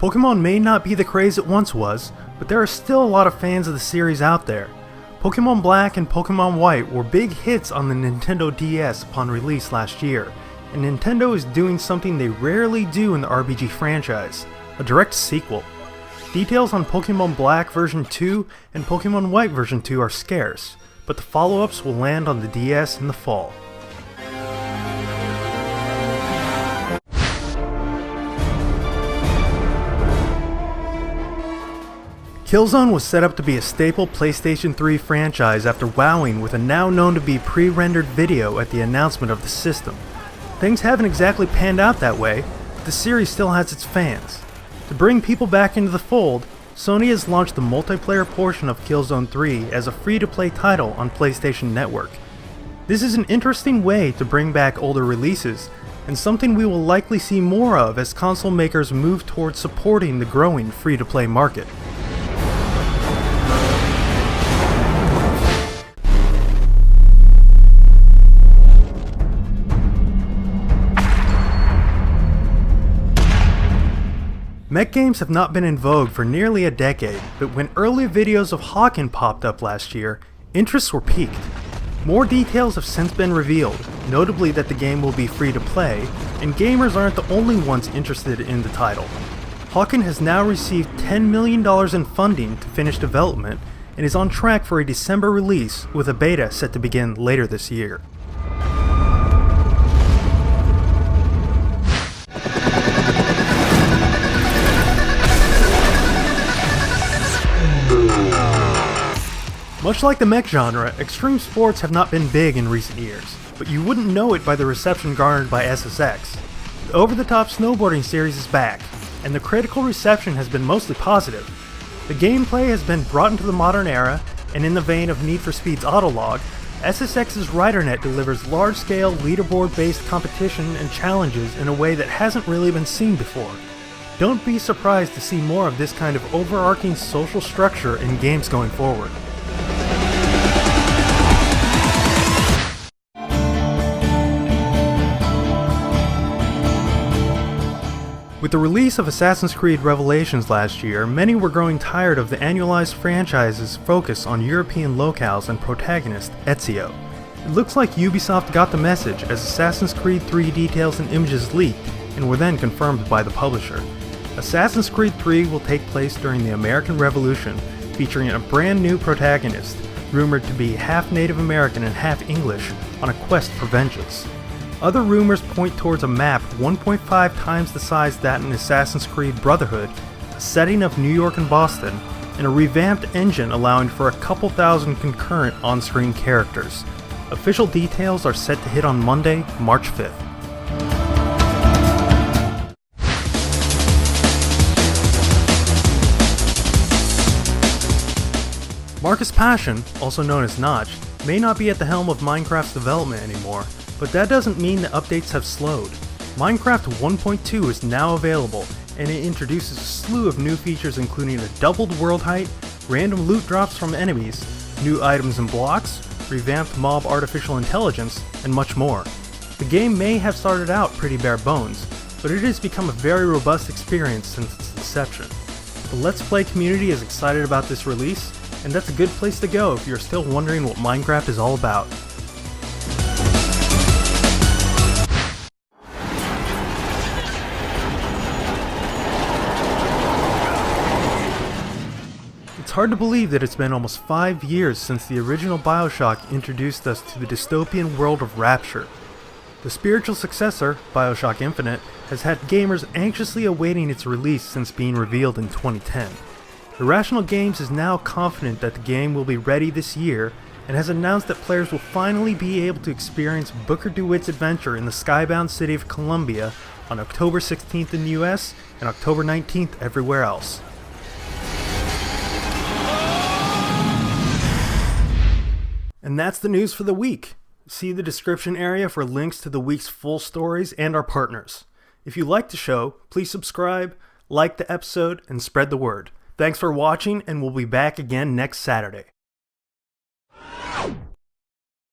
Pokemon may not be the craze it once was, but there are still a lot of fans of the series out there. Pokemon Black and Pokemon White were big hits on the Nintendo DS upon release last year, and Nintendo is doing something they rarely do in the RPG franchise, a direct sequel. Details on Pokemon Black version 2 and Pokemon White version 2 are scarce, but the follow-ups will land on the DS in the fall. Killzone was set up to be a staple PlayStation 3 franchise after wowing with a now known to be pre-rendered video at the announcement of the system. Things haven't exactly panned out that way, but the series still has its fans. To bring people back into the fold, Sony has launched the multiplayer portion of Killzone 3 as a free-to-play title on PlayStation Network. This is an interesting way to bring back older releases, and something we will likely see more of as console makers move towards supporting the growing free-to-play market. Mech games have not been in vogue for nearly a decade, but when early videos of Hawken popped up last year, interests were piqued. More details have since been revealed, notably that the game will be free to play, and gamers aren't the only ones interested in the title. Hawken has now received $10 million in funding to finish development, and is on track for a December release, with a beta set to begin later this year. Much like the mech genre, extreme sports have not been big in recent years, but you wouldn't know it by the reception garnered by SSX. The over-the-top snowboarding series is back, and the critical reception has been mostly positive. The gameplay has been brought into the modern era, and in the vein of Need for Speed's Autolog, SSX's RiderNet delivers large-scale leaderboard-based competition and challenges in a way that hasn't really been seen before. Don't be surprised to see more of this kind of overarching social structure in games going forward. With the release of Assassin's Creed Revelations last year, many were growing tired of the annualized franchise's focus on European locales and protagonist, Ezio. It looks like Ubisoft got the message as Assassin's Creed 3 details and images leaked and were then confirmed by the publisher. Assassin's Creed 3 will take place during the American Revolution, featuring a brand new protagonist, rumored to be half Native American and half English, on a quest for vengeance. Other rumors point towards a map 1.5 times the size that in Assassin's Creed Brotherhood, a setting of New York and Boston, and a revamped engine allowing for a couple thousand concurrent on-screen characters. Official details are set to hit on Monday, March 5th. Marcus Passion, also known as Notch, may not be at the helm of Minecraft's development anymore, but that doesn't mean the updates have slowed. Minecraft 1.2 is now available, and it introduces a slew of new features including a doubled world height, random loot drops from enemies, new items and blocks, revamped mob artificial intelligence, and much more. The game may have started out pretty bare bones, but it has become a very robust experience since its inception. The Let's Play community is excited about this release, and that's a good place to go if you're still wondering what Minecraft is all about. It's hard to believe that it's been almost 5 years since the original BioShock introduced us to the dystopian world of Rapture. The spiritual successor, BioShock Infinite, has had gamers anxiously awaiting its release since being revealed in 2010. Irrational Games is now confident that the game will be ready this year, and has announced that players will finally be able to experience Booker DeWitt's adventure in the skybound city of Columbia on October 16th in the US and October 19th everywhere else. And that's the news for the week. See the description area for links to the week's full stories and our partners. If you like the show, please subscribe, like the episode, and spread the word. Thanks for watching, and we'll be back again next Saturday.